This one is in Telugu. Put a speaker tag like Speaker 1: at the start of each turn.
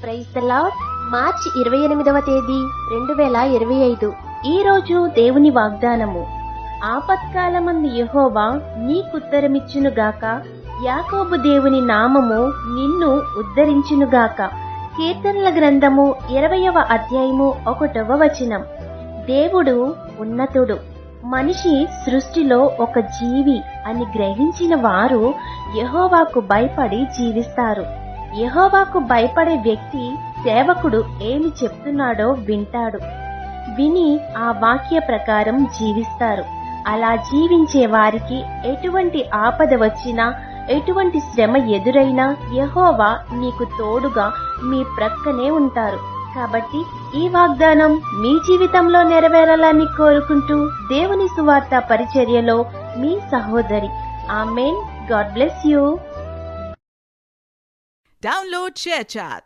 Speaker 1: Praise the Lord. మార్చి 28వ తేదీ 2025. ఈ రోజు దేవుని వాగ్దానము. ఆపత్కాలమందు యెహోవా నీకుత్తరమిచ్చునుగాక, యాకోబు దేవుని నామము నిన్ను ఉద్ధరించునుగాక. కీర్తనల గ్రంథము 20వ అధ్యాయము 1వ వచనం. దేవుడు ఉన్నతుడు, మనిషి సృష్టిలో ఒక జీవి అని గ్రహించిన వారు యెహోవాకు భయపడి జీవిస్తారు. యెహోవాకు భయపడే వ్యక్తి సేవకుడు ఏమి చెప్తున్నాడో వింటాడు, విని ఆ వాక్య ప్రకారం జీవిస్తారు. అలా జీవించే వారికి ఎటువంటి ఆపద వచ్చినా, ఎటువంటి శ్రమ ఎదురైనా యెహోవా నీకు తోడుగా మీ ప్రక్కనే ఉంటారు. కాబట్టి ఈ వాగ్దానం మీ జీవితంలో నెరవేరాలని కోరుకుంటూ దేవుని సువార్త పరిచర్యలో మీ సహోదరి. ఆమేన్. God bless you.
Speaker 2: Download ShareChat.